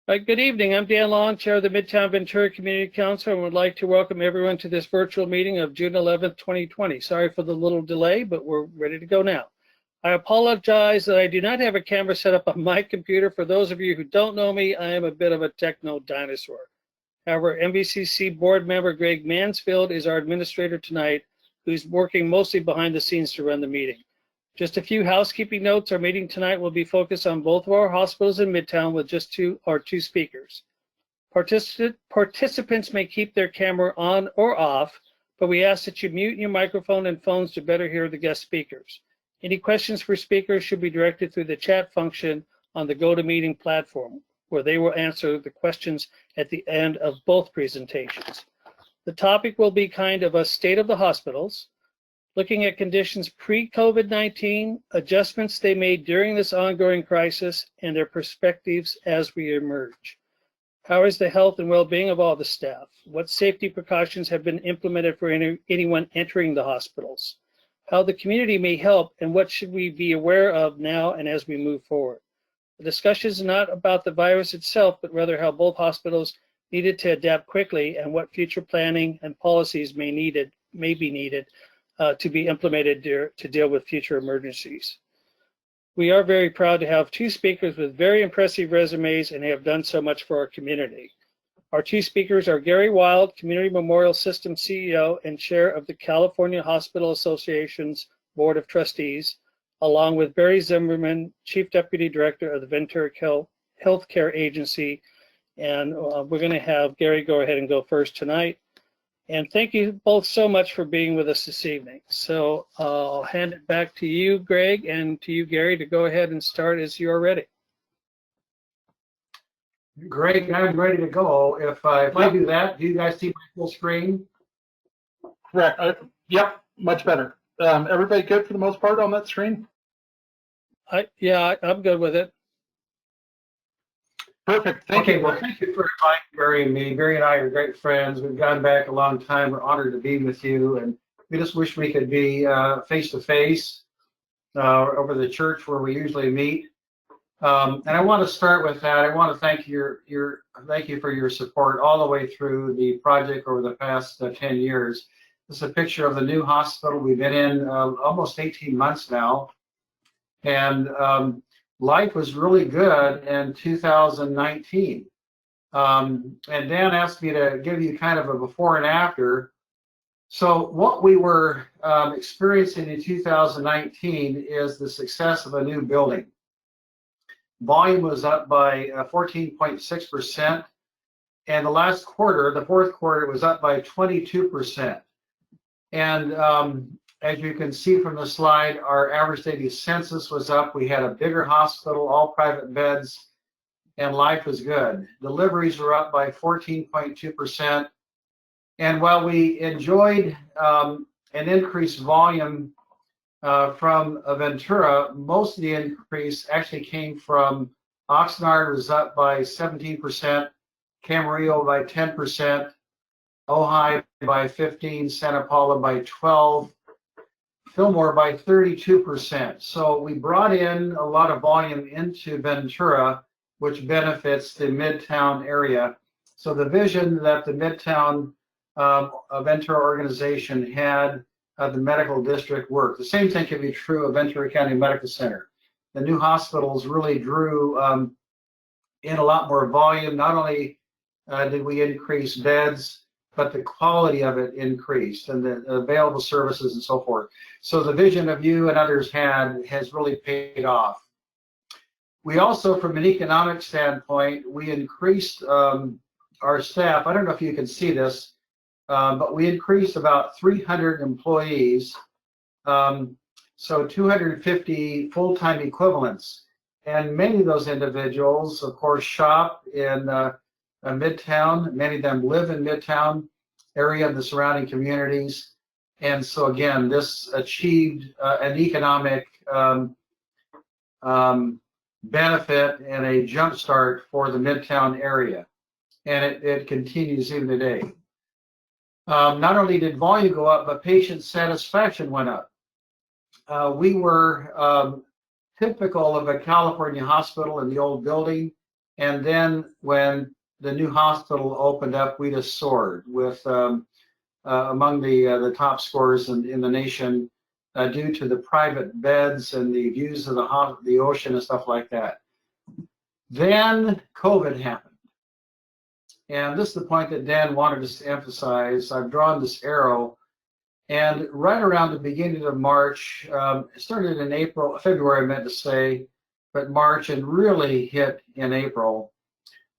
Good evening. I'm Dan Long, Chair of the Midtown Ventura Community Council, and would like to welcome everyone to this virtual meeting of June 11th, 2020. Sorry for the little delay, but we're ready to go now. I apologize that I do not have a camera set up on my computer. For those of you who don't know me, I am a bit of a techno dinosaur. However, MVCC board member Greg Mansfield is our administrator tonight, who's working mostly behind the scenes to run the meeting. Just a few housekeeping notes. Our meeting tonight will be focused on both of our hospitals in Midtown with just two speakers. Participants may keep their camera on or off, but we ask that you mute your microphone and phones to better hear the guest speakers. Any questions for speakers should be directed through the chat function on the GoToMeeting platform, where they will answer the questions at the end of both presentations. The topic will be kind of a state of the hospitals, looking at conditions pre-COVID-19, adjustments they made during this ongoing crisis, and their perspectives as we emerge. How is the health and well-being of all the staff? What safety precautions have been implemented for anyone entering the hospitals? How the community may help, and what should we be aware of now and as we move forward? The discussion is not about the virus itself, but rather how both hospitals needed to adapt quickly and what future planning and policies may be needed to be implemented to deal with future emergencies. We are very proud to have two speakers with very impressive resumes and have done so much for our community. Our two speakers are Gary Wilde, Community Memorial System CEO and Chair of the California Hospital Association's Board of Trustees, along with Barry Zimmerman, Chief Deputy Director of the Ventura Healthcare Agency. And we're going to have Gary go ahead and go first tonight. And thank you both so much for being with us this evening. So I'll hand it back to you, Greg, and to you, Gary, to go ahead and start as you're ready. Great, I'm ready to go. If I do that, do you guys see my full screen? Correct. Yep, much better. Everybody good for the most part on that screen? Yeah, I'm good with it. Perfect. Thank you. Well, thank you for inviting Barry and me. Barry and I are great friends. We've gone back a long time. We're honored to be with you, and we just wish we could be face to face over the church where we usually meet. And I want to start with that. I want to thank you for your support all the way through the project over the past 10 years. This is a picture of the new hospital we've been in almost 18 months now, and life was really good in 2019. And Dan asked me to give you kind of a before and after. So what we were experiencing in 2019 is the success of a new building. Volume was up by 14.6%. And the last quarter, the fourth quarter, was up by 22%. And as you can see from the slide, our average daily census was up. We had a bigger hospital, all private beds, and life was good. Deliveries were up by 14.2%. And while we enjoyed an increased volume from Ventura, most of the increase actually came from Oxnard, was up by 17%, Camarillo by 10%, Ojai by 15%, Santa Paula by 12%, Fillmore by 32%. So we brought in a lot of volume into Ventura, which benefits the Midtown area. So the vision that the Midtown Ventura organization had, the medical district worked. The same thing can be true of Ventura County Medical Center. The new hospitals really drew in a lot more volume. Not only did we increase beds, but the quality of it increased and the available services and so forth. So the vision of you and others has really paid off. We also, from an economic standpoint, we increased our staff. I don't know if you can see this, but we increased about 300 employees, so 250 full-time equivalents. And many of those individuals, of course, shop in Midtown. Many of them live in Midtown area and the surrounding communities. And so again, this achieved an economic benefit and a jumpstart for the Midtown area. And it continues even today. Not only did volume go up, but patient satisfaction went up. We were typical of a California hospital in the old building. And then when the new hospital opened up, we just soared with among the top scorers in the nation due to the private beds and the views of the ocean and stuff like that. Then COVID happened. And this is the point that Dan wanted us to emphasize. I've drawn this arrow. And right around the beginning of March, it started in April, February, I meant to say, but March, and really hit in April,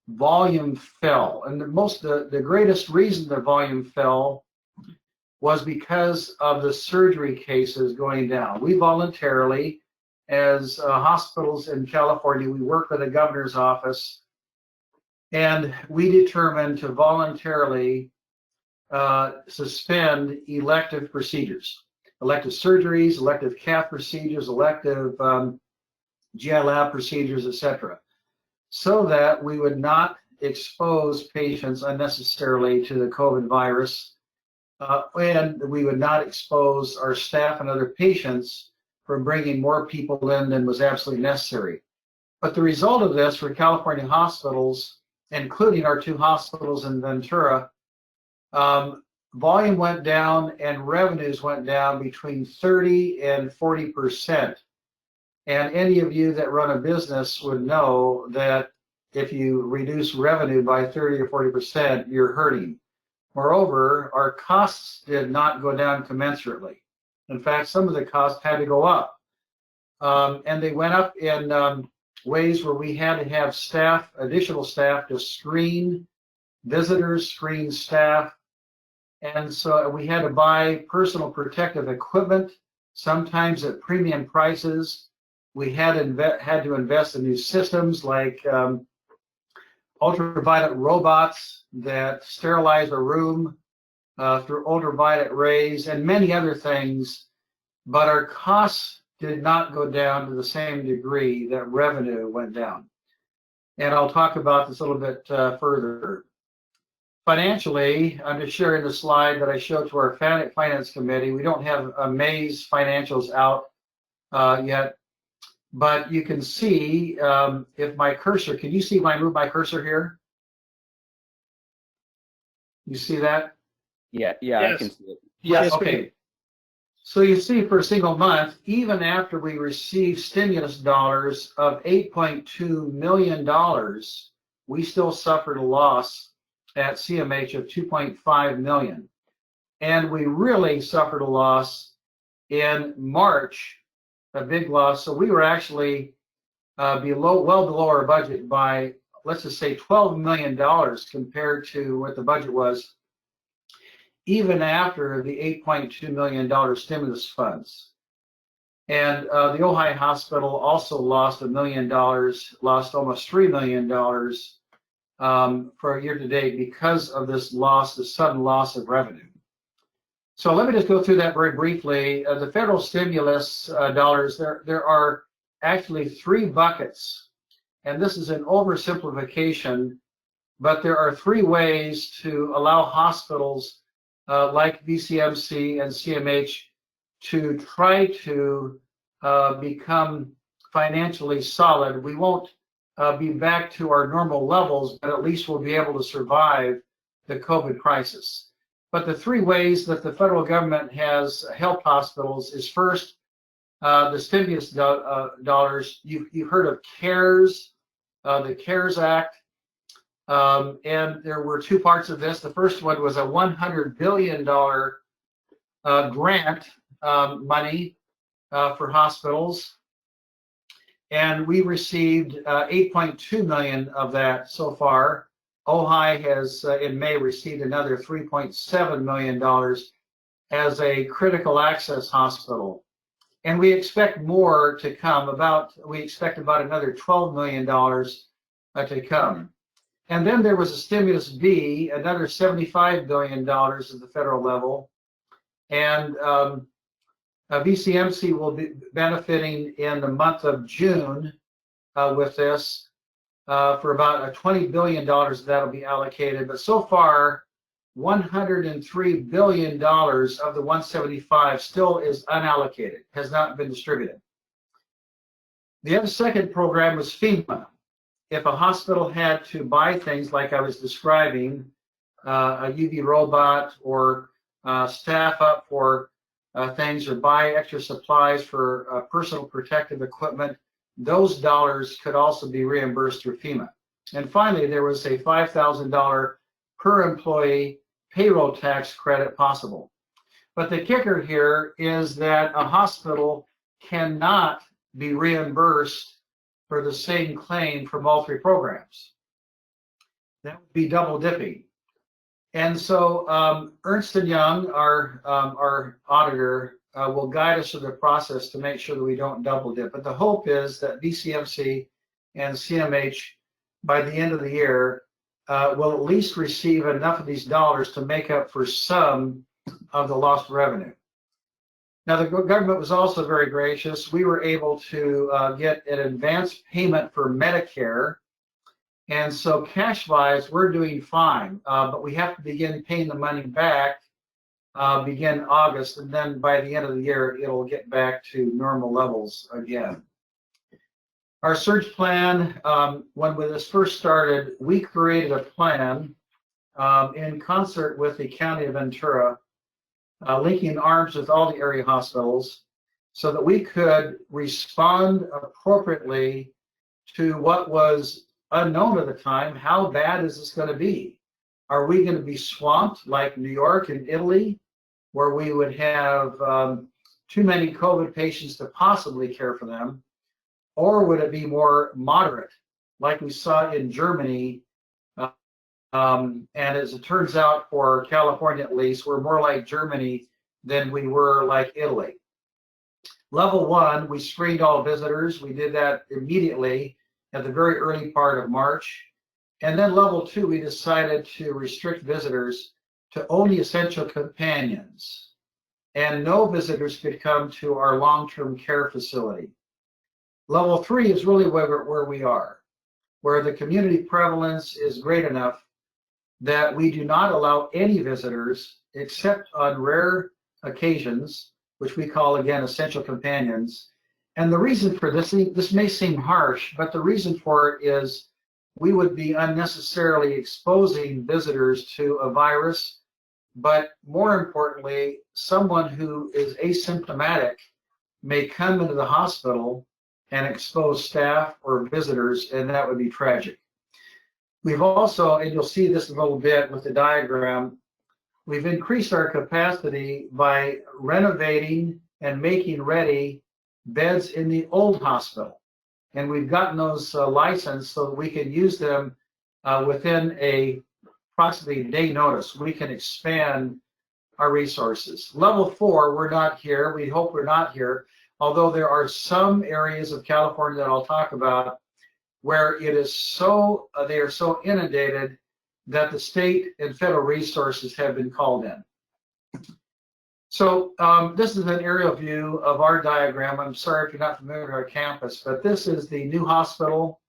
volume fell. And the greatest reason the volume fell was because of the surgery cases going down. We voluntarily, as hospitals in California, we work with the governor's office, and we determined to voluntarily suspend elective procedures, elective surgeries, elective cath procedures, elective GI lab procedures, etc., so that we would not expose patients unnecessarily to the COVID virus, and we would not expose our staff and other patients from bringing more people in than was absolutely necessary. But the result of this for California hospitals, including our 2 hospitals in Ventura, volume went down and revenues went down between 30 and 40%. And any of you that run a business would know that if you reduce revenue by 30 or 40%, you're hurting. Moreover, our costs did not go down commensurately. In fact, some of the costs had to go up. And they went up in ways where we had to have staff, additional staff, to screen visitors, screen staff. And so we had to buy personal protective equipment, sometimes at premium prices. We had to invest in new systems like ultraviolet robots that sterilize a room through ultraviolet rays and many other things. But our costs did not go down to the same degree that revenue went down. And I'll talk about this a little bit further. Financially, I'm just sharing the slide that I showed to our finance committee. We don't have May's financials out yet, but you can see if my cursor, can you see when I move my cursor here? You see that? Yeah, Yes. I can see it. Yes. Okay. So you see for a single month, even after we received stimulus dollars of $8.2 million, we still suffered a loss at CMH of $2.5 million. And we really suffered a loss in March, a big loss. So we were actually well below our budget by, let's just say, $12 million compared to what the budget was, even after the $8.2 million stimulus funds. And the Ojai Hospital also lost $1 million, lost almost $3 million for a year to date because of this loss, the sudden loss of revenue. So let me just go through that very briefly. The federal stimulus dollars, there are actually 3 buckets, and this is an oversimplification, but there are 3 ways to allow hospitals like VCMC and CMH to try to become financially solid. We won't be back to our normal levels, but at least we'll be able to survive the COVID crisis. But the 3 ways that the federal government has helped hospitals is first, the stimulus dollars. You've heard of CARES, the CARES Act. And there were 2 parts of this. The first one was a $100 billion grant money for hospitals. And we received 8.2 million of that so far. Ojai has, in May, received another $3.7 million as a critical access hospital. And we expect more to come. We expect about another $12 million to come. And then there was a stimulus B, another $75 billion at the federal level. And VCMC will be benefiting in the month of June with this for about $20 billion that'll be allocated. But so far, $103 billion of the 175 still is unallocated, has not been distributed. The other second program was FEMA. if a hospital had to buy things like I was describing, a UV robot or staff up for things or buy extra supplies for personal protective equipment, those dollars could also be reimbursed through FEMA. And finally, there was a $5,000 per employee payroll tax credit possible. But the kicker here is that a hospital cannot be reimbursed for the same claim from all three programs. That would be double dipping. And so Ernst & Young, our auditor, will guide us through the process to make sure that we don't double dip. But the hope is that VCMC and CMH, by the end of the year, will at least receive enough of these dollars to make up for some of the lost revenue. Now, the government was also very gracious. We were able to get an advance payment for Medicare. And so cash-wise, we're doing fine, but we have to begin paying the money back begin August, and then by the end of the year, it'll get back to normal levels again. Our surge plan, when this first started, we created a plan in concert with the County of Ventura, linking arms with all the area hospitals so that we could respond appropriately to what was unknown at the time. How bad is this going to be? Are we going to be swamped like New York and Italy, where we would have too many COVID patients to possibly care for them? Or would it be more moderate, like we saw in Germany? And as it turns out, for California at least, we're more like Germany than we were like Italy. Level 1, we screened all visitors. We did that immediately at the very early part of March. And then level 2, we decided to restrict visitors to only essential companions. And no visitors could come to our long-term care facility. Level 3 is really where we are, where the community prevalence is great enough that we do not allow any visitors except on rare occasions, which we call, again, essential companions. And the reason for this may seem harsh, but the reason for it is we would be unnecessarily exposing visitors to a virus, but more importantly, someone who is asymptomatic may come into the hospital and expose staff or visitors, and that would be tragic. We've also, and you'll see this a little bit with the diagram, we've increased our capacity by renovating and making ready beds in the old hospital. And we've gotten those licensed so that we can use them within approximately a day notice. We can expand our resources. Level 4, we're not here. We hope we're not here, although there are some areas of California that I'll talk about where it is so, they are so inundated that the state and federal resources have been called in. So this is an aerial view of our diagram. I'm sorry if you're not familiar with our campus, but this is the new hospital.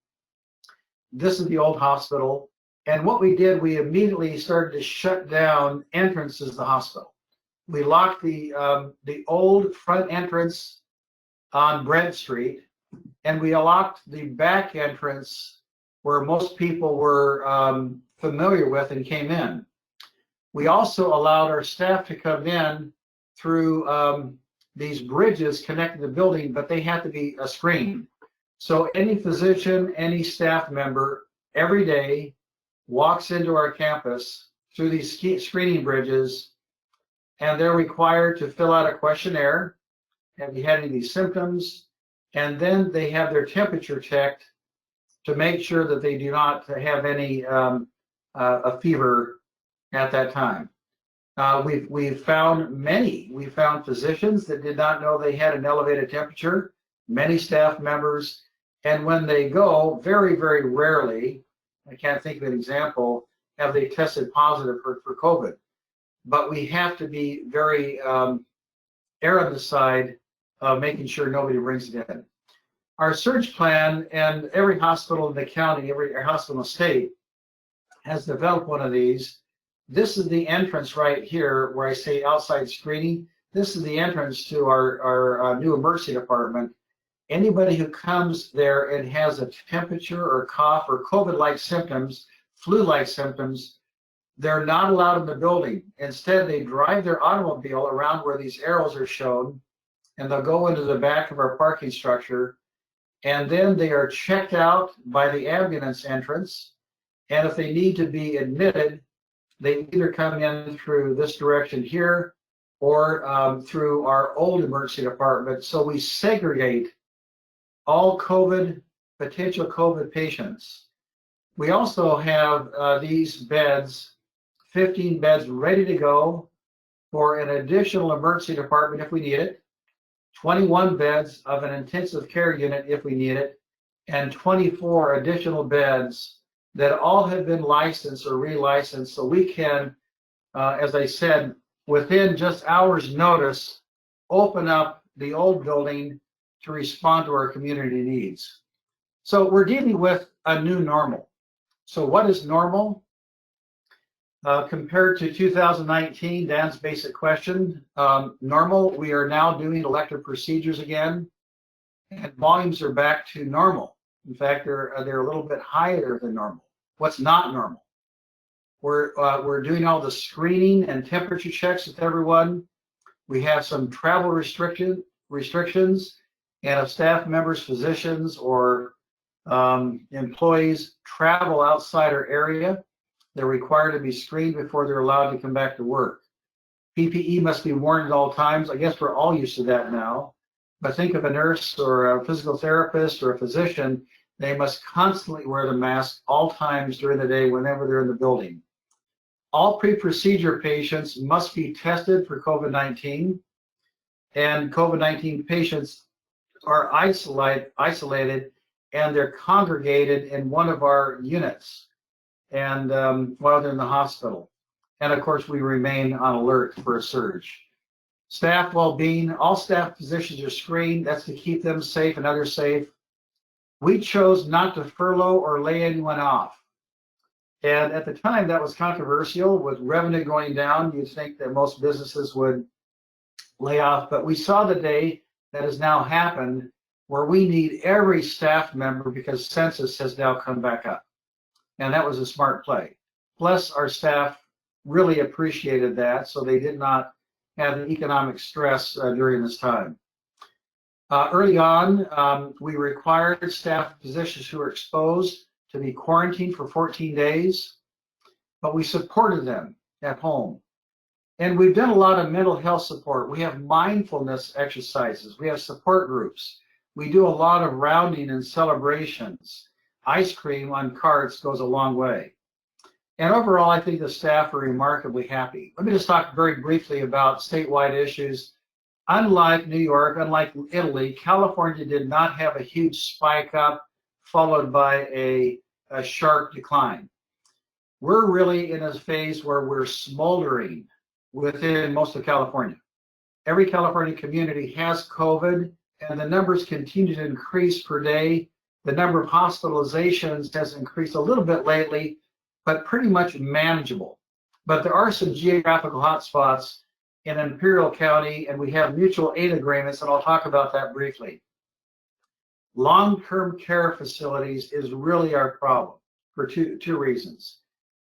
This is the old hospital. And what we did, we immediately started to shut down entrances to the hospital. We locked the old front entrance on Brent Street, and we locked the back entrance where most people were familiar with and came in. We also allowed our staff to come in through these bridges connecting the building, but they had to be screened. So any physician, any staff member, every day walks into our campus through these screening bridges, and they're required to fill out a questionnaire. Have you had any of these symptoms? And then they have their temperature checked to make sure that they do not have any a fever at that time. We've found many. We found physicians that did not know they had an elevated temperature, many staff members, and when they go, very, very rarely, I can't think of an example, have they tested positive for COVID. But we have to be very err on the side of making sure nobody brings it in. Our surge plan, and every hospital in the county, every hospital in the state has developed one of these. This is the entrance right here where I say outside screening. This is the entrance to our new emergency department. Anybody who comes there and has a temperature or cough or COVID-like symptoms, flu-like symptoms, they're not allowed in the building. Instead, they drive their automobile around where these arrows are shown, and they'll go into the back of our parking structure, and then they are checked out by the ambulance entrance. And if they need to be admitted, they either come in through this direction here or through our old emergency department. So we segregate all potential COVID patients. We also have these beds, 15 beds ready to go for an additional emergency department if we need it, 21 beds of an intensive care unit if we need it, and 24 additional beds that all have been licensed or relicensed, so we can, as I said, within just hours' notice, open up the old building to respond to our community needs. So we're dealing with a new normal. So what is normal? Compared to 2019, Dan's basic question, normal, we are now doing elective procedures again, and volumes are back to normal. In fact, they're a little bit higher than normal. What's not normal? We're doing all the screening and temperature checks with everyone. We have some travel restrictions, and if staff members, physicians, or employees travel outside our area, they're required to be screened before they're allowed to come back to work. PPE must be worn at all times. I guess we're all used to that now. But think of a nurse or a physical therapist or a physician, they must constantly wear the mask all times during the day whenever they're in the building. All pre-procedure patients must be tested for COVID-19, and COVID-19 patients are isolated and they're congregated in one of our units and while they're in the hospital. And of course, we remain on alert for a surge. Staff well-being, all staff positions are screened. That's to keep them safe and others safe. We chose not to furlough or lay anyone off. And at the time, that was controversial. With revenue going down, you'd think that most businesses would lay off. But we saw the day that has now happened where we need every staff member because census has now come back up. And that was a smart play. Plus, our staff really appreciated that, so they did not have the economic stress during this time. Early on, we required staff positions who were exposed to be quarantined for 14 days, but we supported them at home. And we've done a lot of mental health support. We have mindfulness exercises. We have support groups. We do a lot of rounding and celebrations. Ice cream on carts goes a long way. And overall, I think the staff are remarkably happy. Let me just talk very briefly about statewide issues. Unlike New York, unlike Italy, California did not have a huge spike up followed by a sharp decline. We're really in a phase where we're smoldering within most of California. Every California community has COVID, and the numbers continue to increase per day. The number of hospitalizations has increased a little bit lately, but pretty much manageable. But there are some geographical hotspots in Imperial County, and we have mutual aid agreements, and I'll talk about that briefly. Long-term care facilities is really our problem for two reasons.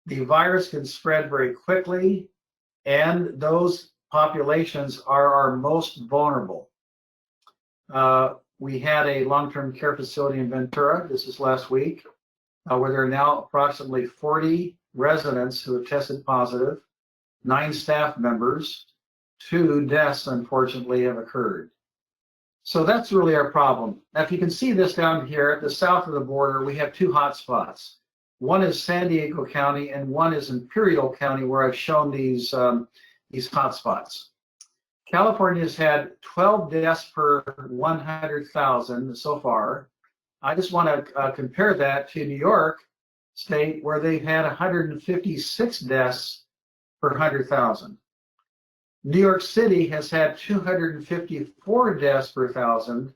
The virus can spread very quickly, and those populations are our most vulnerable. We had a long-term care facility in Ventura, this is last week, where there are now approximately 40 residents who have tested positive, 9 staff members, 2 deaths, unfortunately, have occurred. So that's really our problem. Now, if you can see this down here at the south of the border, we have 2 hotspots. One is San Diego County, and one is Imperial County, where I've shown these hotspots. California has had 12 deaths per 100,000 so far. I just want to compare that to New York State, where they've had 156 deaths per 100,000. New York City has had 254 deaths per 1,000.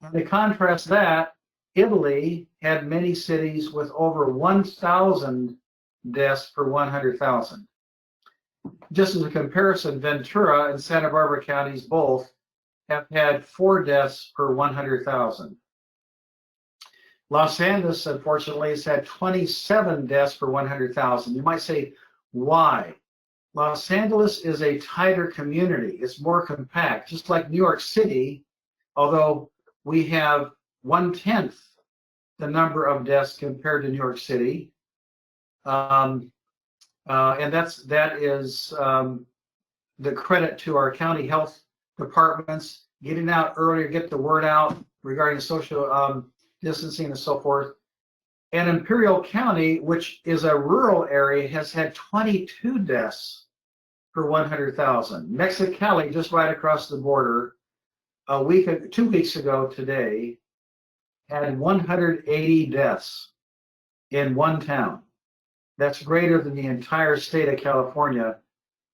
And to contrast that, Italy had many cities with over 1,000 deaths per 100,000. Just as a comparison, Ventura and Santa Barbara counties both have had 4 deaths per 100,000. Los Angeles, unfortunately, has had 27 deaths per 100,000. You might say, why? Los Angeles is a tighter community. It's more compact, just like New York City, although we have 1/10 the number of deaths compared to New York City. And that is the credit to our county health departments getting out earlier, get the word out regarding social distancing and so forth. And Imperial County, which is a rural area, has had 22 deaths per 100,000. Mexicali, just right across the border, 2 weeks ago today, had 180 deaths in one town. That's greater than the entire state of California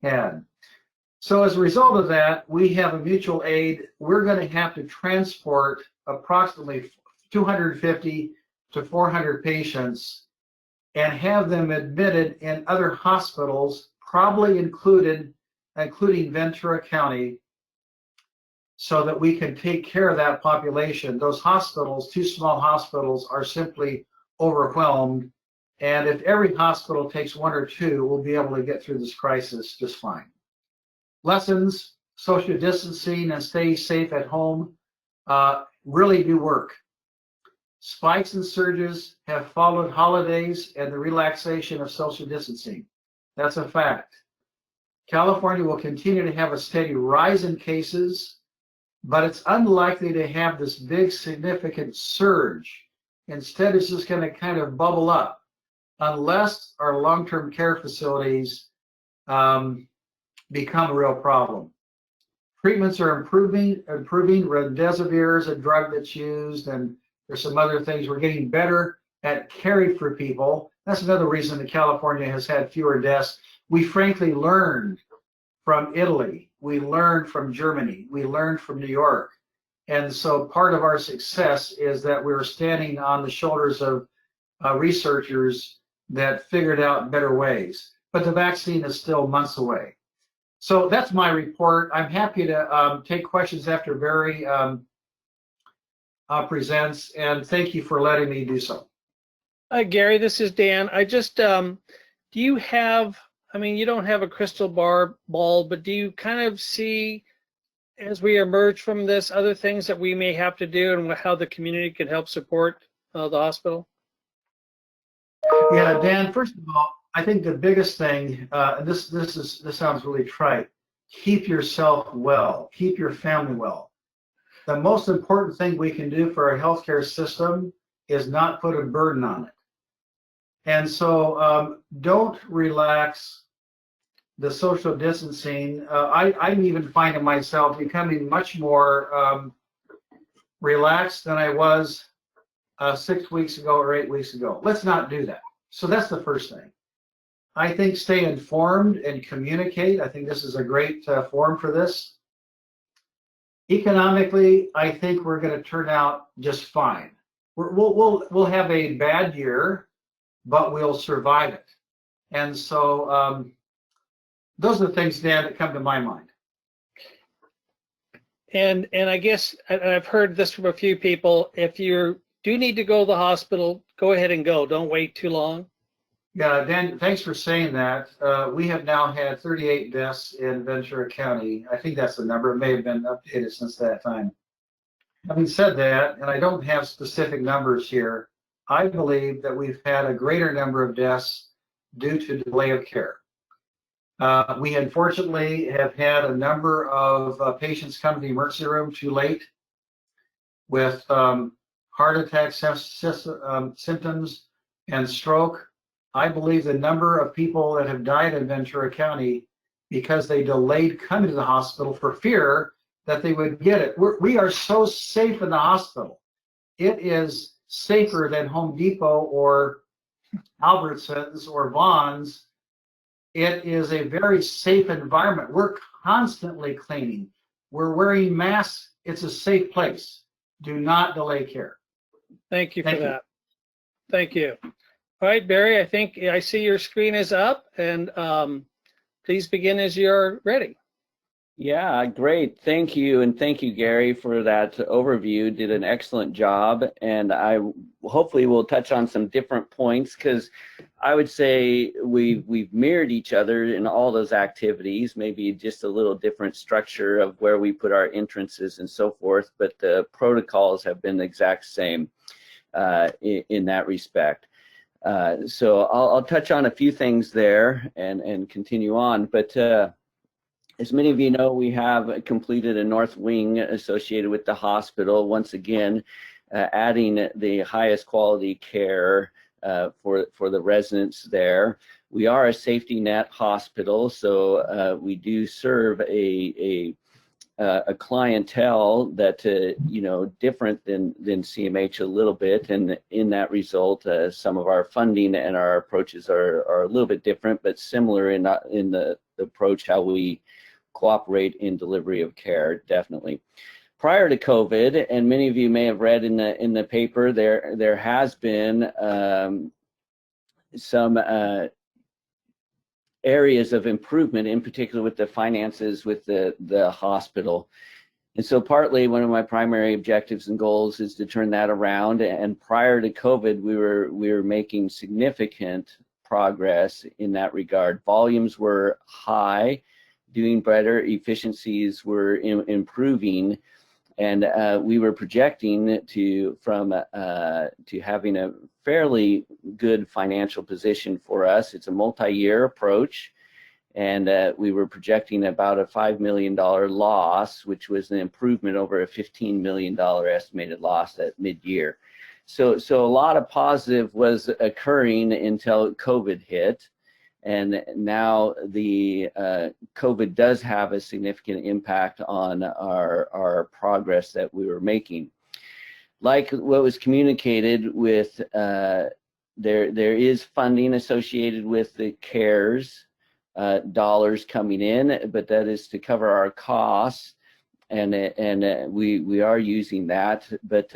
had. So as a result of that, we have a mutual aid. We're going to have to transport approximately 250 to 400 patients and have them admitted in other hospitals, probably including Ventura County, so that we can take care of that population. Those hospitals, 2 small hospitals, are simply overwhelmed. And if every hospital takes 1 or 2, we'll be able to get through this crisis just fine. Lessons: social distancing and stay safe at home really do work. Spikes and surges have followed holidays and the relaxation of social distancing. That's a fact. California will continue to have a steady rise in cases, but it's unlikely to have this big significant surge. Instead, it's just going to kind of bubble up unless our long-term care facilities become a real problem. Treatments are improving. Remdesivir is a drug that's used, and there's some other things. We're getting better at caring for people. That's another reason that California has had fewer deaths. We frankly learned from Italy. We learned from Germany. We learned from New York. And so part of our success is that we're standing on the shoulders of researchers that figured out better ways. But the vaccine is still months away. So that's my report. I'm happy to take questions after Barry presents, and thank you for letting me do so. Hi, Gary, this is Dan. I just, do you have, I mean, you don't have a crystal ball, but do you kind of see, as we emerge from this, other things that we may have to do and how the community can help support the hospital? Yeah, Dan, first of all, I think the biggest thing, and this sounds really trite, keep yourself well, keep your family well. The most important thing we can do for our healthcare system is not put a burden on it. And so don't relax the social distancing. I'm even finding myself becoming much more relaxed than I was 6 weeks ago or 8 weeks ago. Let's not do that. So that's the first thing. I think stay informed and communicate. I think this is a great forum for this. Economically, I think we're going to turn out just fine. We'll have a bad year, but we'll survive it. And so those are the things, Dan, that come to my mind. And I guess, and I've heard this from a few people, if you do need to go to the hospital, go ahead and go. Don't wait too long. Yeah, Dan, thanks for saying that. We have now had 38 deaths in Ventura County. I think that's the number. It may have been updated since that time. Having said that, and I don't have specific numbers here, I believe that we've had a greater number of deaths due to delay of care. We unfortunately have had a number of patients come to the emergency room too late with heart attack symptoms and stroke. I believe the number of people that have died in Ventura County because they delayed coming to the hospital for fear that they would get it. We are so safe in the hospital. It is safer than Home Depot or Albertsons or Vons. It is a very safe environment. We're constantly cleaning. We're wearing masks. It's a safe place. Do not delay care. Thank you for that. Thank you. All right, Barry, I think I see your screen is up, and please begin as you're ready. Yeah, great. Thank you. And thank you, Gary, for that overview. Did an excellent job. And I hopefully will touch on some different points because I would say we've mirrored each other in all those activities, maybe just a little different structure of where we put our entrances and so forth, but the protocols have been the exact same in that respect. So I'll touch on a few things there and continue on. But as many of you know, we have completed a north wing associated with the hospital, once again, adding the highest quality care for the residents there. We are a safety net hospital, so we do serve a clientele that you know, different than CMH a little bit, and in that result, some of our funding and our approaches are a little bit different, but similar in the approach how we cooperate in delivery of care, definitely. Prior to COVID, and many of you may have read in the paper, there has been some areas of improvement, in particular with the finances with the hospital. And so partly one of my primary objectives and goals is to turn that around. And prior to COVID, we were making significant progress in that regard. Volumes were high, doing better, efficiencies were improving, and we were projecting to having a fairly good financial position for us. It's a multi-year approach, and we were projecting about a $5 million loss, which was an improvement over a $15 million estimated loss at mid-year. So a lot of positive was occurring until COVID hit. And now the COVID does have a significant impact on our progress that we were making. Like what was communicated with, there is funding associated with the CARES dollars coming in, but that is to cover our costs, and we are using that. But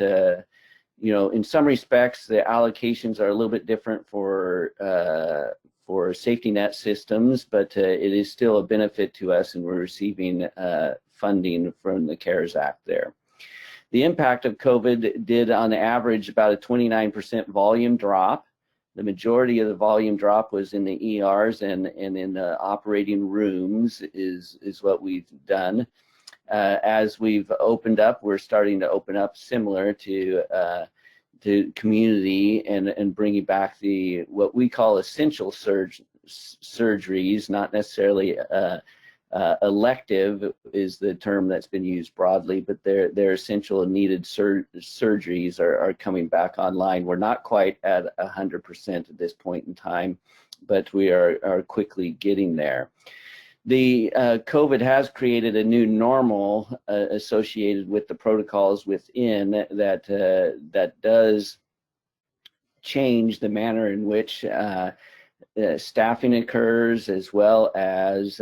you know, in some respects, the allocations are a little bit different for safety net systems, but it is still a benefit to us, and we're receiving funding from the CARES Act there. The impact of COVID did on average about a 29% volume drop. The majority of the volume drop was in the ERs and in the operating rooms is what we've done. As we've opened up, we're starting to open up similar to community and bringing back what we call essential surgeries, not necessarily elective is the term that's been used broadly, but they're essential and needed surgeries are coming back online. We're not quite at 100% at this point in time, but we are quickly getting there. The COVID has created a new normal associated with the protocols within that does change the manner in which staffing occurs, as well as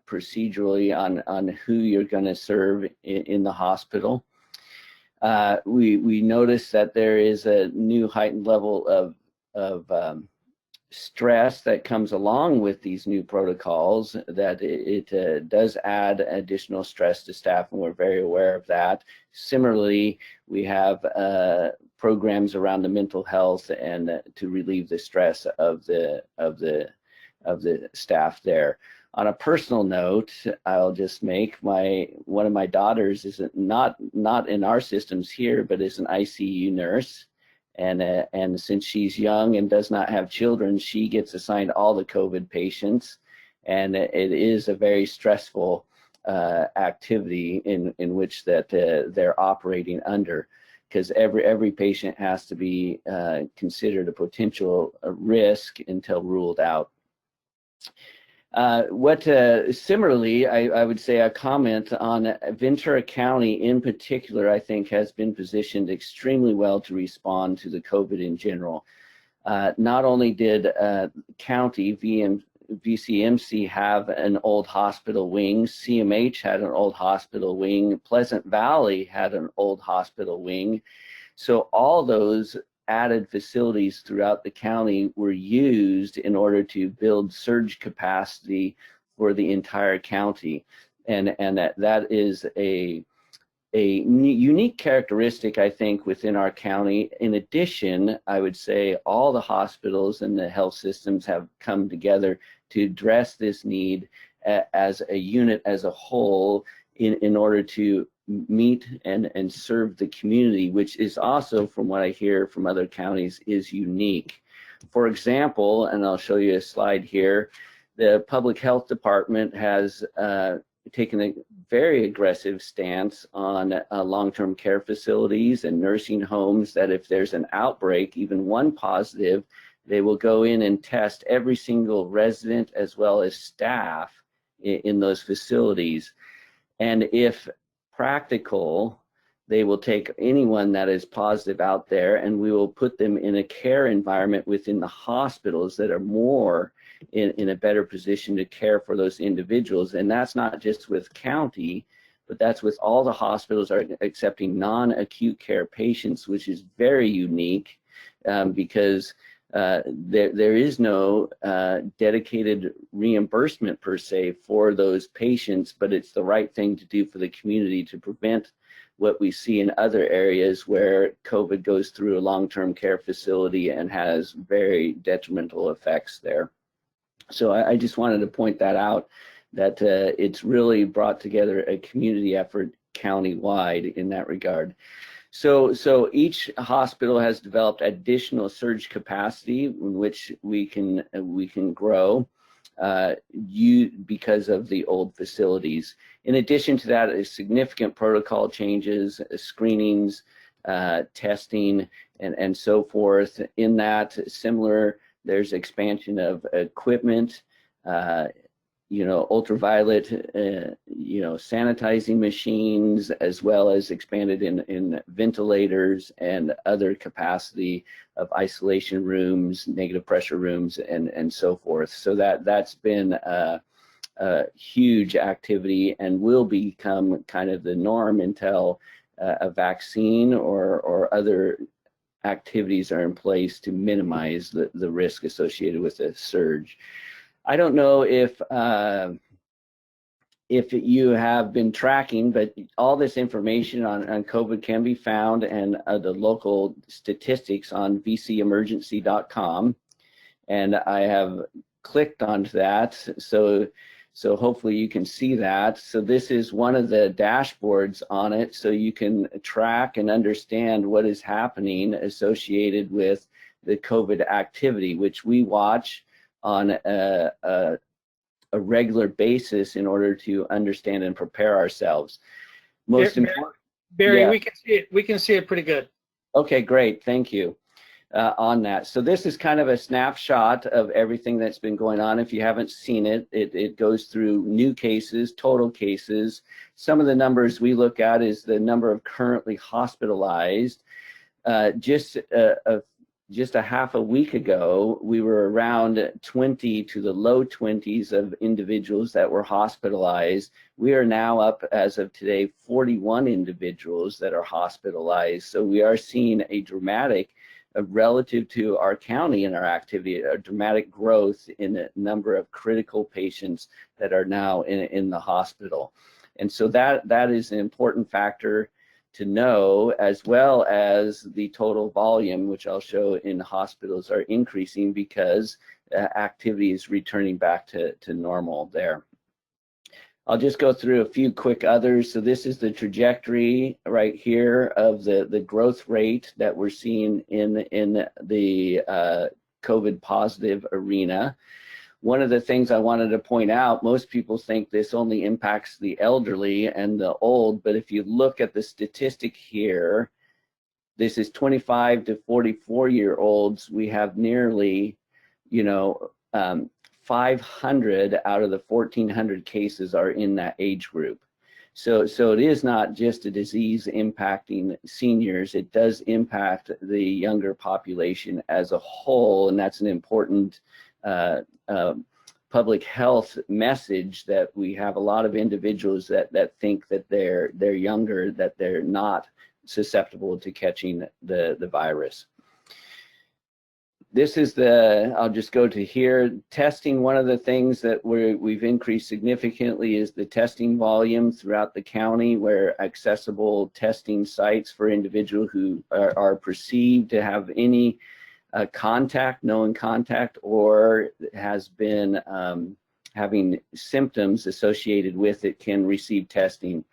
procedurally on who you're going to serve in the hospital. We notice that there is a new heightened level of stress that comes along with these new protocols, that it does add additional stress to staff, and we're very aware of that. Similarly, we have programs around the mental health and to relieve the stress of the staff there. On a personal note, I'll just make one of my daughters is not in our systems here, but is an ICU nurse. And since she's young and does not have children, she gets assigned all the COVID patients, and it is a very stressful activity in which that they're operating under, because every patient has to be considered a potential risk until ruled out. Similarly, I would say a comment on Ventura County in particular, I think has been positioned extremely well to respond to the COVID in general. Not only did county VCMC have an old hospital wing, CMH had an old hospital wing, Pleasant Valley had an old hospital wing. So all those added facilities throughout the county were used in order to build surge capacity for the entire county. and that is a unique characteristic, I think, within our county. In addition, I would say all the hospitals and the health systems have come together to address this need as a unit, as a whole, in order to meet and serve the community, which is also, from what I hear from other counties, is unique. For example, and I'll show you a slide here, the public health department has taken a very aggressive stance on long-term care facilities and nursing homes, that if there's an outbreak, even one positive, they will go in and test every single resident as well as staff in those facilities. And if practical, they will take anyone that is positive out there, and we will put them in a care environment within the hospitals that are more in a better position to care for those individuals. And that's not just with county, but that's with all the hospitals are accepting non-acute care patients, which is very unique, because there is no dedicated reimbursement per se for those patients, but it's the right thing to do for the community to prevent what we see in other areas where COVID goes through a long-term care facility and has very detrimental effects there. So I just wanted to point that out, that it's really brought together a community effort county-wide in that regard. So each hospital has developed additional surge capacity in which we can grow because of the old facilities. In addition to that, is significant protocol changes, screenings, testing, and so forth. In that, similar, there's expansion of equipment, ultraviolet, sanitizing machines, as well as expanded in ventilators and other capacity of isolation rooms, negative pressure rooms, and so forth. So that's been a huge activity and will become kind of the norm until a vaccine or other activities are in place to minimize the risk associated with a surge. I don't know if you have been tracking, but all this information on COVID can be found, and the local statistics on vcemergency.com. And I have clicked onto that, so hopefully you can see that. So this is one of the dashboards on it, so you can track and understand what is happening associated with the COVID activity, which we watch on a regular basis in order to understand and prepare ourselves. Most important, Barry, yeah. we can see it pretty good. Okay, great, thank you on that. So this is kind of a snapshot of everything that's been going on. If you haven't seen it, it goes through new cases, total cases. Some of the numbers we look at is the number of currently hospitalized. Just a half a week ago, we were around 20 to the low 20s of individuals that were hospitalized. We are now up, as of today, 41 individuals that are hospitalized. So we are seeing a dramatic, relative to our county and our activity, a dramatic growth in the number of critical patients that are now in the hospital. And so that is an important factor to know, as well as the total volume, which I'll show in hospitals, are increasing because activity is returning back to normal there. I'll just go through a few quick others. So this is the trajectory right here of the growth rate that we're seeing in the COVID positive arena. One of the things I wanted to point out, most people think this only impacts the elderly and the old, but if you look at the statistic here, this is 25 to 44-year-olds. We have nearly, 500 out of the 1,400 cases are in that age group. So it is not just a disease impacting seniors, it does impact the younger population as a whole, and that's an important public health message, that we have a lot of individuals that think that they're younger, that they're not susceptible to catching the virus. this is the, I'll just go to here, testing. One of the things that we've increased significantly is the testing volume throughout the county, where accessible testing sites for individuals who are perceived to have any contact, known contact, or has been having symptoms associated with it can receive testing.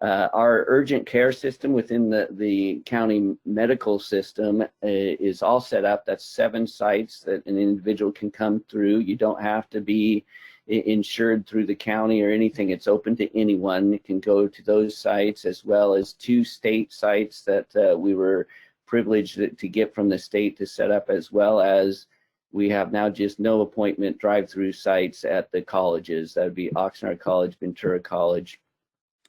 Our urgent care system within the county medical system is all set up. That's 7 sites that an individual can come through. You don't have to be insured through the county or anything. It's open to anyone. You can go to those sites, as well as 2 state sites that we were privileged to get from the state to set up, as well as we have now just no appointment drive-through sites at the colleges. That would be Oxnard College, Ventura College,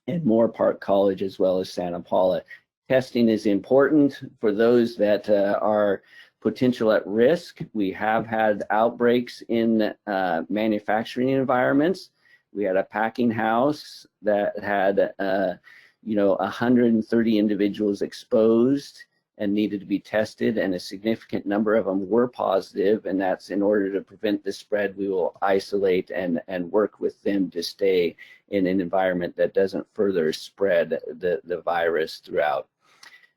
and Moore Park College, as well as Santa Paula. Testing is important for those that are potential at risk. We have had outbreaks in manufacturing environments. We had a packing house that had 130 individuals exposed and needed to be tested, and a significant number of them were positive, and that's in order to prevent the spread. We will isolate and work with them to stay in an environment that doesn't further spread the virus throughout.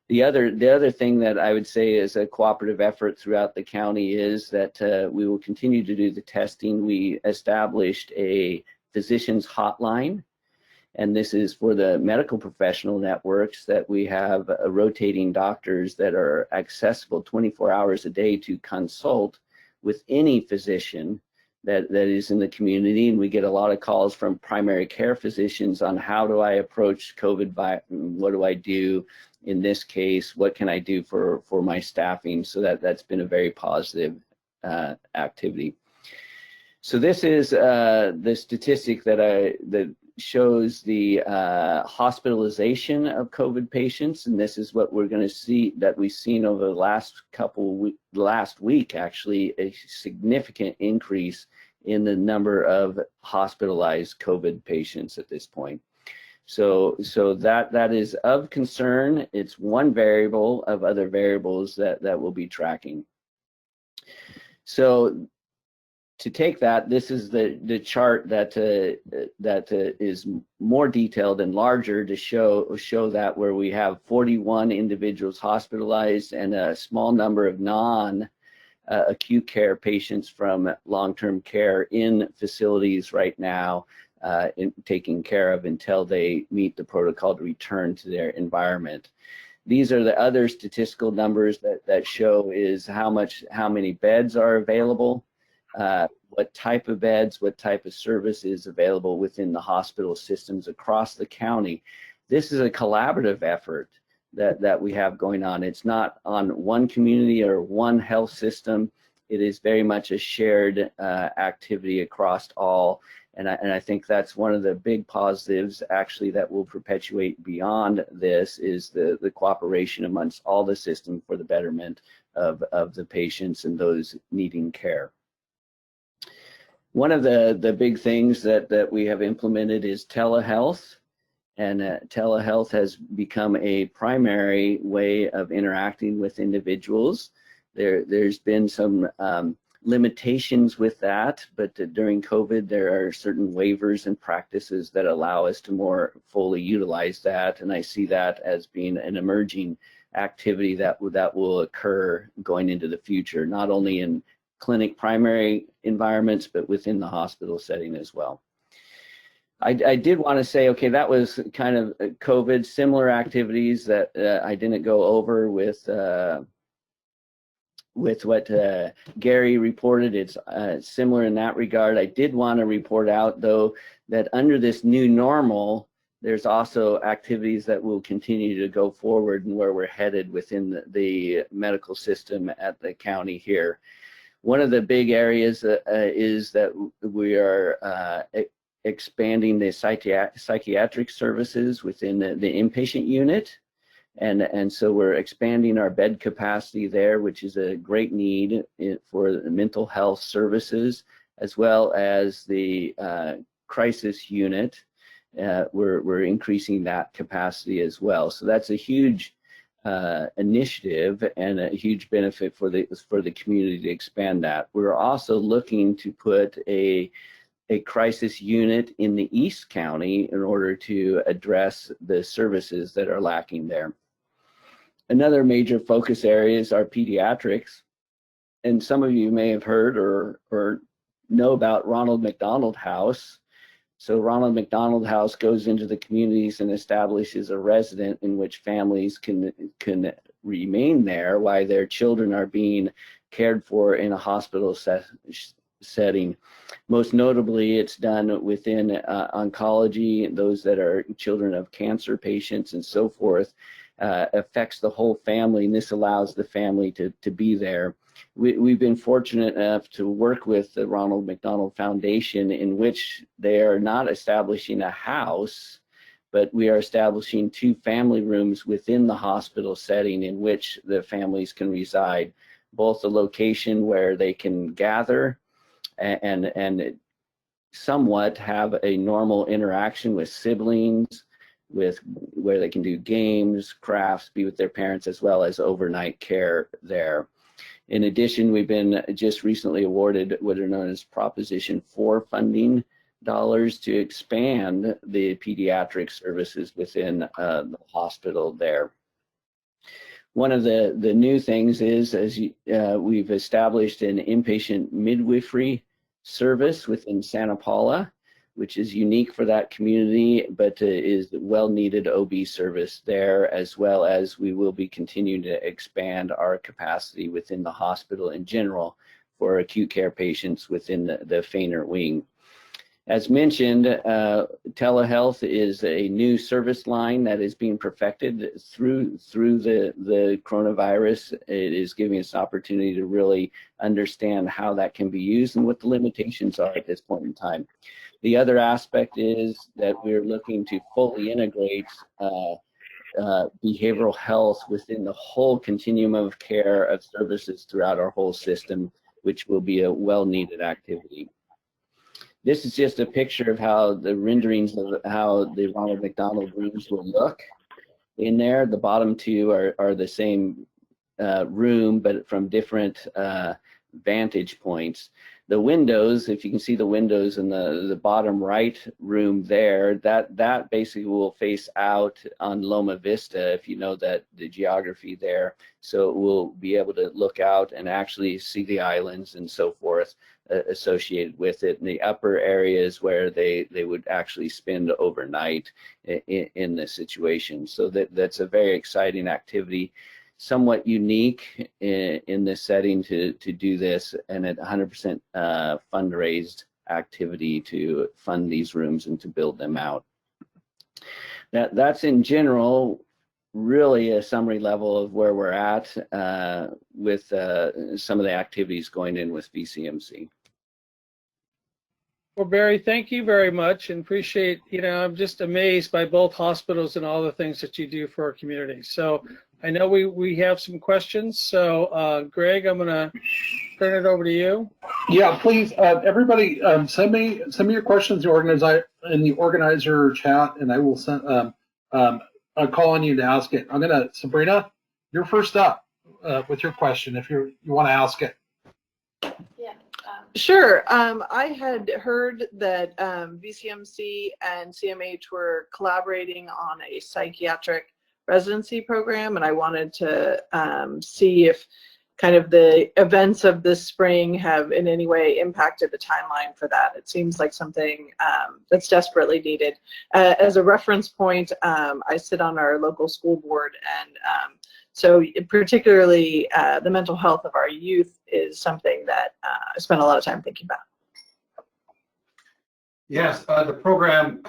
The other thing that I would say is a cooperative effort throughout the county is that we will continue to do the testing. We established a physician's hotline, and this is for the medical professional networks, that we have rotating doctors that are accessible 24 hours a day to consult with any physician that is in the community. And we get a lot of calls from primary care physicians on how do I approach COVID, what do I do in this case, what can I do for my staffing. So that's been a very positive activity. So this is the statistic that shows the hospitalization of COVID patients, and this is what we're going to see, that we've seen over the last week actually, a significant increase in the number of hospitalized COVID patients at this point. So that is of concern. It's one variable of other variables that we'll be tracking. So to take that, this is the chart that is more detailed and larger to show that, where we have 41 individuals hospitalized and a small number of non-acute care patients from long-term care in facilities right now, taking care of until they meet the protocol to return to their environment. These are the other statistical numbers that show is how many beds are available, what type of beds, what type of service is available within the hospital systems across the county. This is a collaborative effort that we have going on. It's not on one community or one health system. It is very much a shared activity across all. And I think that's one of the big positives actually that will perpetuate beyond this, is the cooperation amongst all the system for the betterment of the patients and those needing care. One of the big things that we have implemented is telehealth, and telehealth has become a primary way of interacting with individuals. There's been some limitations with that, but during COVID there are certain waivers and practices that allow us to more fully utilize that, and I see that as being an emerging activity that will occur going into the future, not only in clinic primary environments, but within the hospital setting as well. I did want to say, okay, that was kind of COVID, similar activities that I didn't go over with what Gary reported. It's similar in that regard. I did want to report out, though, that under this new normal, there's also activities that will continue to go forward and where we're headed within the medical system at the county here. One of the big areas is that we are expanding the psychiatric services within the inpatient unit. And so we're expanding our bed capacity there, which is a great need for the mental health services, as well as the crisis unit. We're increasing that capacity as well. So that's a huge initiative and a huge benefit for the community to expand that. We're also looking to put a crisis unit in the East County in order to address the services that are lacking there. Another major focus area is our pediatrics. And some of you may have heard or know about Ronald McDonald House. So Ronald McDonald House goes into the communities and establishes a residence in which families can remain there while their children are being cared for in a hospital setting. Most notably, it's done within oncology, those that are children of cancer patients and so forth, affects the whole family, and this allows the family to be there. We've been fortunate enough to work with the Ronald McDonald Foundation, in which they are not establishing a house, but we are establishing 2 family rooms within the hospital setting in which the families can reside, both the location where they can gather and somewhat have a normal interaction with siblings, with where they can do games, crafts, be with their parents, as well as overnight care there. In addition, we've been just recently awarded what are known as Proposition 4 funding dollars to expand the pediatric services within the hospital there. One of the new things is, we've established an inpatient midwifery service within Santa Paula, which is unique for that community, but is well-needed OB service there, as well as we will be continuing to expand our capacity within the hospital in general for acute care patients within the Feiner wing. As mentioned, telehealth is a new service line that is being perfected through the coronavirus. It is giving us an opportunity to really understand how that can be used and what the limitations are at this point in time. The other aspect is that we're looking to fully integrate behavioral health within the whole continuum of care of services throughout our whole system, which will be a well-needed activity. This is just a picture of how the renderings of how the Ronald McDonald rooms will look in there. The bottom 2 are the same room, but from different vantage points. The windows, if you can see the windows in the bottom right room there, that basically will face out on Loma Vista, if you know that the geography there. So we'll be able to look out and actually see the islands and so forth associated with it. And the upper areas where they would actually spend overnight in this situation. So that's a very exciting activity. Somewhat unique in this setting to do this, and at 100% fundraised activity to fund these rooms and to build them out. That's in general really a summary level of where we're at with some of the activities going in with VCMC. Well, Barry, thank you very much, and appreciate, I'm just amazed by both hospitals and all the things that you do for our community. So I know we have some questions. So Greg, I'm going to turn it over to you. Yeah, please, everybody, send me your questions in the organizer chat, and I will send a call on you to ask it. Sabrina, you're first up with your question if you want to ask it. Yeah. Sure. I had heard that VCMC and CMH were collaborating on a psychiatric residency program, and I wanted to see if kind of the events of this spring have in any way impacted the timeline for that. It seems like something that's desperately needed. As a reference point, I sit on our local school board, and so particularly the mental health of our youth is something that I spend a lot of time thinking about. Yes, the program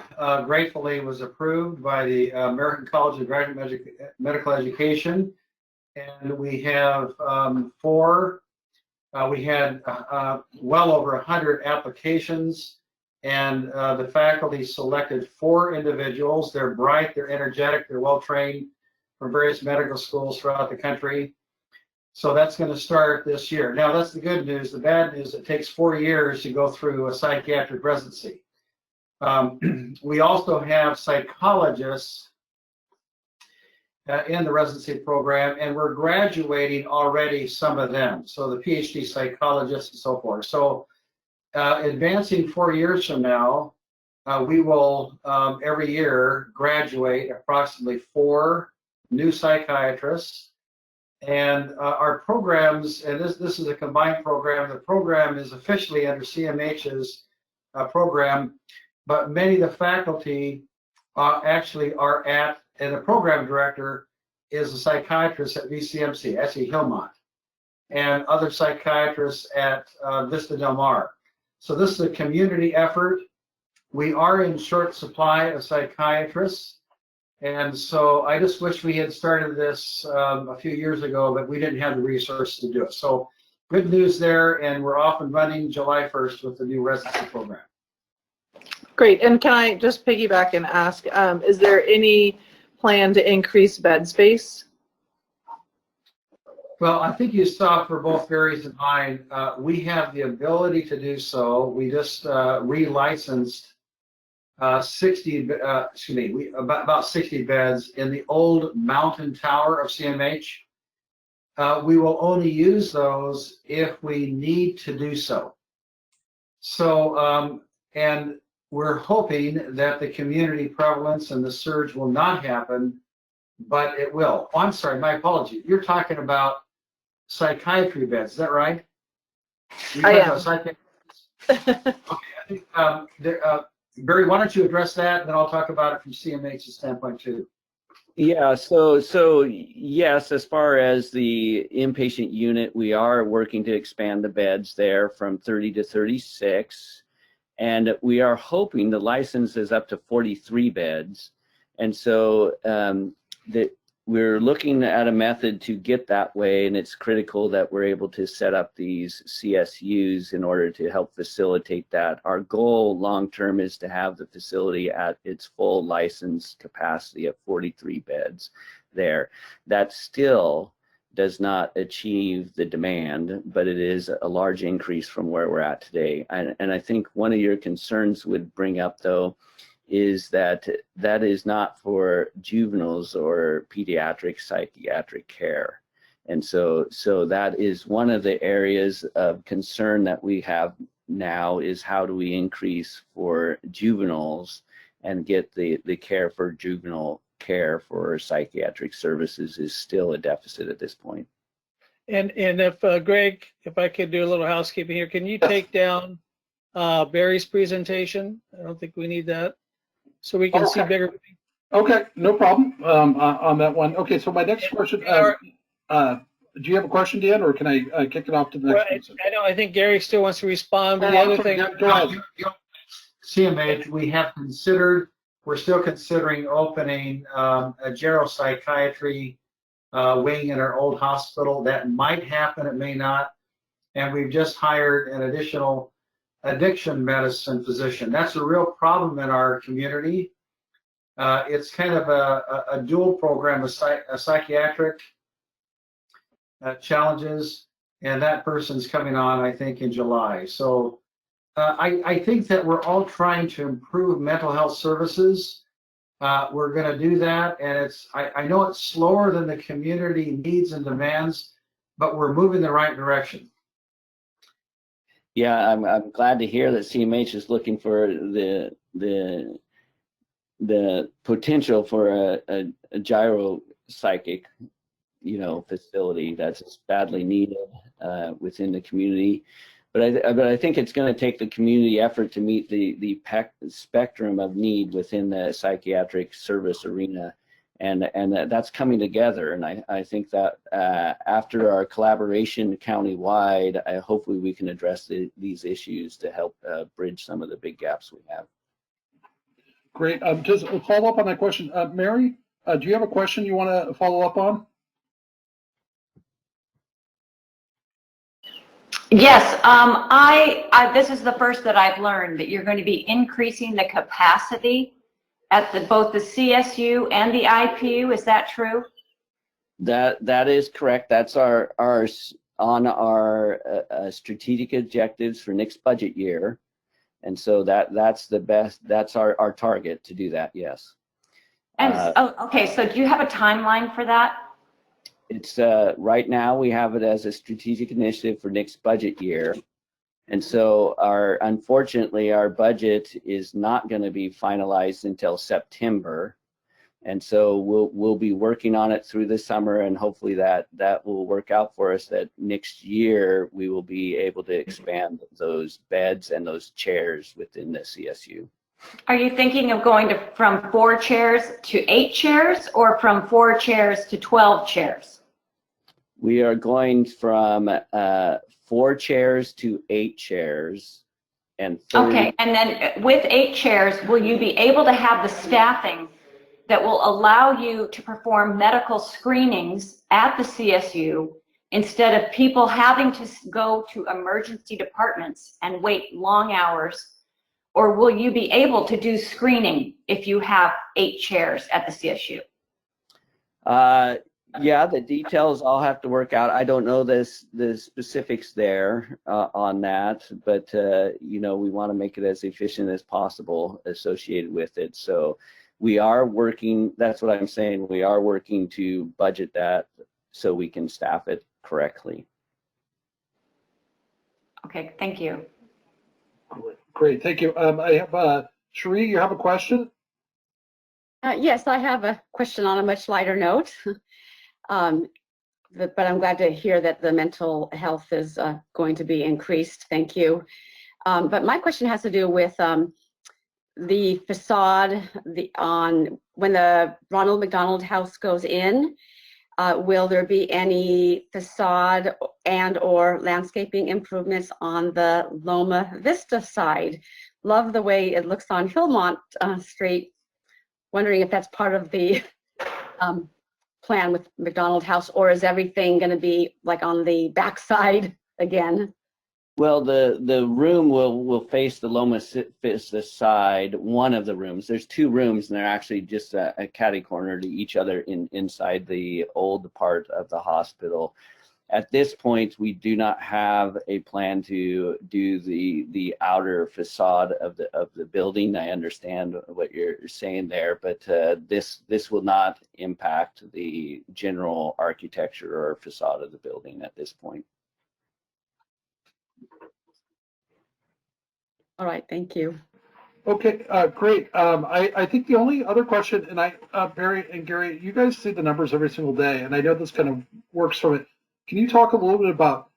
gratefully was approved by the American College of Graduate Medical Education, and we have we had well over 100 applications, and the faculty selected 4 individuals. They're bright, they're energetic, they're well trained from various medical schools throughout the country. So that's going to start this year. Now, that's the good news. The bad news, it takes 4 years to go through a psychiatric residency. We also have psychologists in the residency program, and we're graduating already some of them. So the PhD psychologists and so forth. So advancing 4 years from now, we will every year graduate approximately 4 new psychiatrists. And our programs, and this is a combined program. The program is officially under CMH's program, but many of the faculty actually are at, and the program director is a psychiatrist at VCMC, Essie Hillmont, and other psychiatrists at Vista Del Mar. So this is a community effort. We are in short supply of psychiatrists. And so I just wish we had started this a few years ago, but we didn't have the resources to do it. So good news there, and we're off and running July 1st with the new residency program. Great. And can I just piggyback and ask, is there any plan to increase bed space? Well, I think you saw for both Barry's and mine, we have the ability to do so. We just relicensed about 60 beds in the old Mountain Tower of CMH. We will only use those if we need to do so. So, and we're hoping that the community prevalence and the surge will not happen, but it will. Oh, I'm sorry, my apology. You're talking about psychiatry beds, is that right? I am. Okay, I think Barry, why don't you address that, and then I'll talk about it from CMH's standpoint too. Yeah, so yes, as far as the inpatient unit, we are working to expand the beds there from 30 to 36, and we are hoping the license is up to 43 beds, and so we're looking at a method to get that way, and it's critical that we're able to set up these CSUs in order to help facilitate that. Our goal long-term is to have the facility at its full license capacity of 43 beds there. That still does not achieve the demand, but it is a large increase from where we're at today. And I think one of your concerns would bring up, though, is that is not for juveniles or pediatric psychiatric care. And so that is one of the areas of concern that we have now, is how do we increase for juveniles and get the care for juvenile care for psychiatric services is still a deficit at this point. And if Greg, if I could do a little housekeeping here, can you take down Barry's presentation? I don't think we need that. So we can see bigger. Okay, no problem on that one. Okay, so my next question, do you have a question, Dan, or can I kick it off to the next person? I think Gary still wants to respond, but the other thing. Go ahead. CMH, we're still considering opening a geropsychiatry wing in our old hospital. That might happen, it may not. And we've just hired an additional addiction medicine physician. That's a real problem in our community. It's kind of a dual program, a psychiatric challenges, and that person's coming on, I think, in July. So I think that we're all trying to improve mental health services. We're going to do that, and I know it's slower than the community needs and demands, but we're moving the right direction. Yeah, I'm glad to hear that CMH is looking for the potential for a gyropsychic, facility that's badly needed within the community. But I think it's going to take the community effort to meet the spectrum of need within the psychiatric service arena. And that's coming together, and I think that after our collaboration countywide, hopefully we can address these issues to help bridge some of the big gaps we have. Great. Just a follow up on that question, Mary. Do you have a question you want to follow up on? Yes. This is the first that I've learned that you're going to be increasing the capacity at both the CSU and the IPU. Is that true? That is correct. That's our strategic objectives for next budget year, and so that's the best. That's our target to do that. Yes. And, okay, so do you have a timeline for that? It's right now we have it as a strategic initiative for next budget year. And so unfortunately, our budget is not going to be finalized until September. And so we'll be working on it through the summer, and hopefully that will work out for us, that next year we will be able to expand those beds and those chairs within the CSU. Are you thinking of going from 4 chairs to 8 chairs, or from 4 chairs to 12 chairs? We are going from 4 chairs to 8 chairs. And 30. Okay, and then with 8 chairs, will you be able to have the staffing that will allow you to perform medical screenings at the CSU instead of people having to go to emergency departments and wait long hours? Or will you be able to do screening if you have 8 chairs at the CSU? Yeah, the details I'll have to work out. I don't know the specifics there on that, but you know, we want to make it as efficient as possible associated with it. So we are working, that's what I'm saying, we are working to budget that so we can staff it correctly. Okay, thank you. Great, thank you. I have Cherie, you have a question? Yes, I have a question on a much lighter note. But I'm glad to hear that the mental health is going to be increased. Thank you. But my question has to do with the facade when the Ronald McDonald House goes in. Will there be any facade and/or landscaping improvements on the Loma Vista side? Love the way it looks on Hillmont Street. Wondering if that's part of the plan with McDonald House, or is everything going to be like on the backside again? Well, the room will face the Loma Vista side, one of the rooms. There's 2 rooms, and they're actually just a catty corner to each other inside the old part of the hospital. At this point, we do not have a plan to do the outer facade of the building. I understand what you're saying there, but this will not impact the general architecture or facade of the building at this point. All right, thank you. Okay, great. I think the only other question, and Barry and Gary, you guys see the numbers every single day, and I know this kind of works from it. Can you talk a little bit about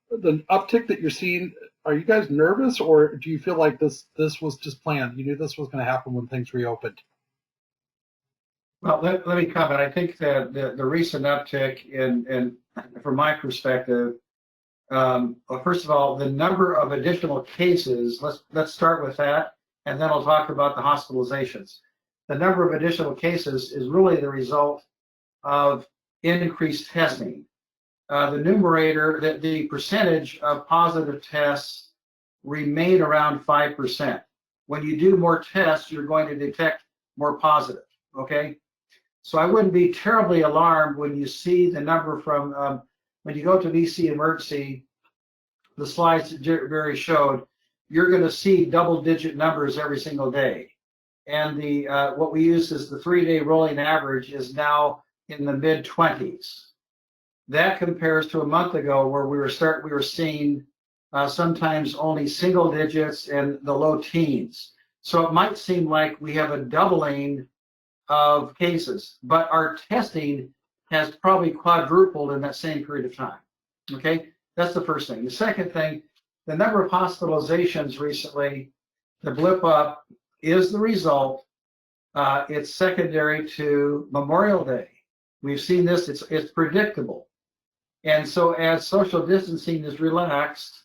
the uptick that you're seeing? Are you guys nervous, or do you feel like this was just planned? You knew this was going to happen when things reopened? Well, let me comment. I think that the recent uptick in from my perspective, well, first of all, the number of additional cases, let's start with that, and then I'll talk about the hospitalizations. The number of additional cases is really the result of increased testing. The numerator, the percentage of positive tests remain around 5%. When you do more tests, you're going to detect more positive, okay? So I wouldn't be terribly alarmed when you see the number from, when you go to VC emergency, the slides that Jerry showed, you're going to see double-digit numbers every single day. And what we use is the 3-day rolling average is now in the mid-20s. That compares to a month ago where we were seeing sometimes only single digits and the low teens. So it might seem like we have a doubling of cases, but our testing has probably quadrupled in that same period of time. Okay, that's the first thing. The second thing, the number of hospitalizations recently, the blip up is the result. It's secondary to Memorial Day. We've seen this, it's predictable. And so as social distancing is relaxed,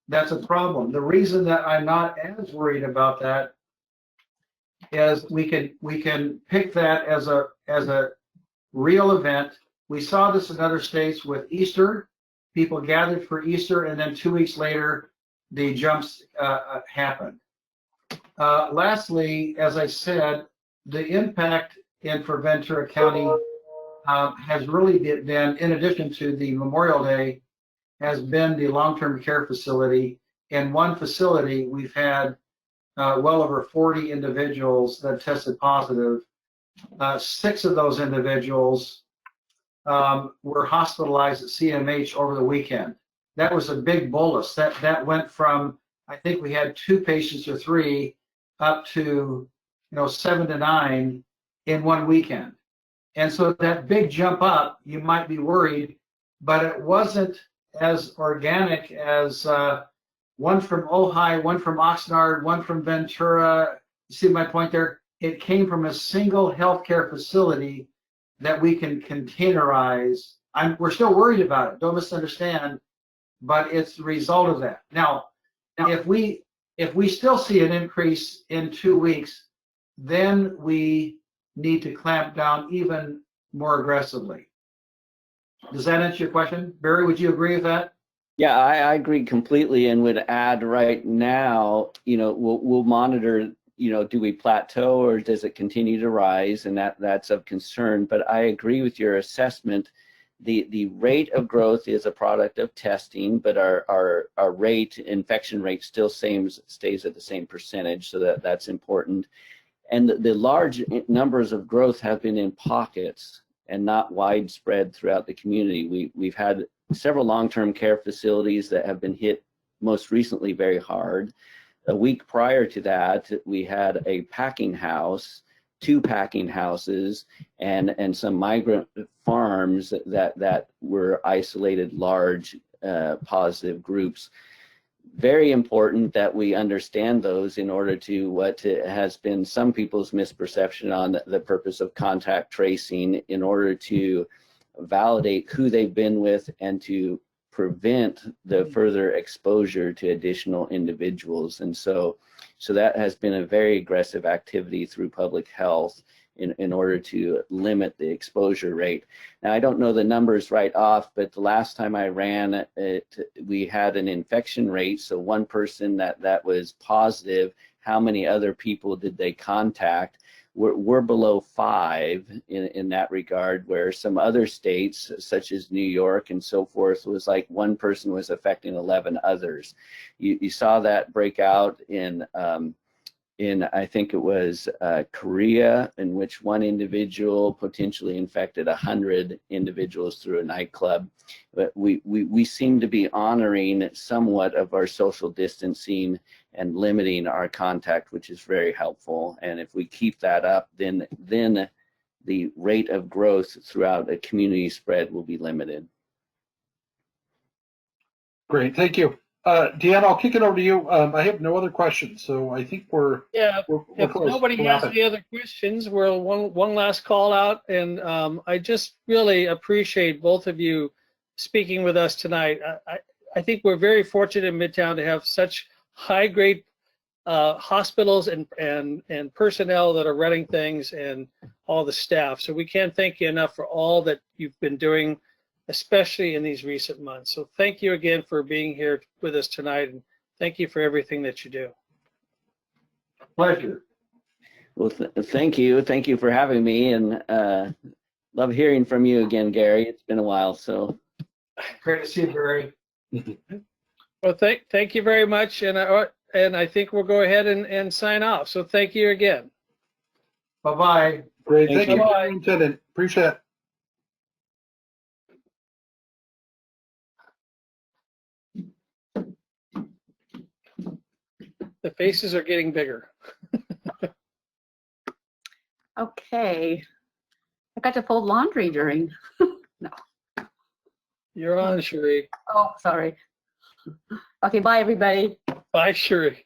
that's a problem. The reason that I'm not as worried about that is we can pick that as a real event. We saw this in other states with Easter. People gathered for Easter, and then 2 weeks later, the jumps happened. Lastly, as I said, the impact for Ventura County has really been, in addition to the Memorial Day, has been the long-term care facility. In one facility, we've had well over 40 individuals that tested positive 6 of those individuals were hospitalized at CMH over the weekend. That was a big bolus. That went from, I think we had 2 patients or 3 up to 7 to 9 in one weekend. And so that big jump up, you might be worried, but it wasn't as organic as one from Ojai, one from Oxnard, one from Ventura. You see my point there? It came from a single healthcare facility that we can containerize. We're still worried about it, don't misunderstand, but it's the result of that. Now if we still see an increase in 2 weeks, then we need to clamp down even more aggressively. Does that answer your question? Barry, would you agree with that? Yeah, I agree completely, and would add right now, we'll monitor, do we plateau or does it continue to rise? And that's of concern. But I agree with your assessment. The rate of growth is a product of testing, but our infection rate still stays at the same percentage, so that's important. And the large numbers of growth have been in pockets and not widespread throughout the community. We've had several long-term care facilities that have been hit most recently very hard. A week prior to that, we had a packing house, 2 packing houses, and some migrant farms that were isolated large positive groups. Very important that we understand those in order to what has been some people's misperception on the purpose of contact tracing, in order to validate who they've been with and to prevent the further exposure to additional individuals. And so that has been a very aggressive activity through public health in order to limit the exposure rate. Now, I don't know the numbers right off, but the last time I ran it, we had an infection rate. So one person that was positive, how many other people did they contact? We're below 5 in that regard, where some other states, such as New York and so forth, was like one person was affecting 11 others. You saw that break out in I think it was Korea, in which one individual potentially infected 100 individuals through a nightclub. But we seem to be honoring somewhat of our social distancing and limiting our contact, which is very helpful. And if we keep that up, then the rate of growth throughout a community spread will be limited. Great, thank you. Deanna, I'll kick it over to you. I have no other questions, so I think we're if close. nobody has any other questions, we're one last call out. And I just really appreciate both of you speaking with us tonight. I think we're very fortunate in Midtown to have such high-grade hospitals and personnel that are running things, and all the staff. So we can't thank you enough for all that you've been doing, especially in these recent months. So thank you again for being here with us tonight, and thank you for everything that you do. Pleasure. Well, thank you. Thank you for having me, and love hearing from you again, Gary. It's been a while, so. Great to see you, Barry. Well, thank you very much, and I think we'll go ahead and sign off. So thank you again. Bye-bye. Great, thank you, Bye-bye. Lieutenant. Appreciate it. The faces are getting bigger. Okay. I got to fold laundry during. No. You're on, Cherie. Oh, sorry. Okay, bye, everybody. Bye, Cherie.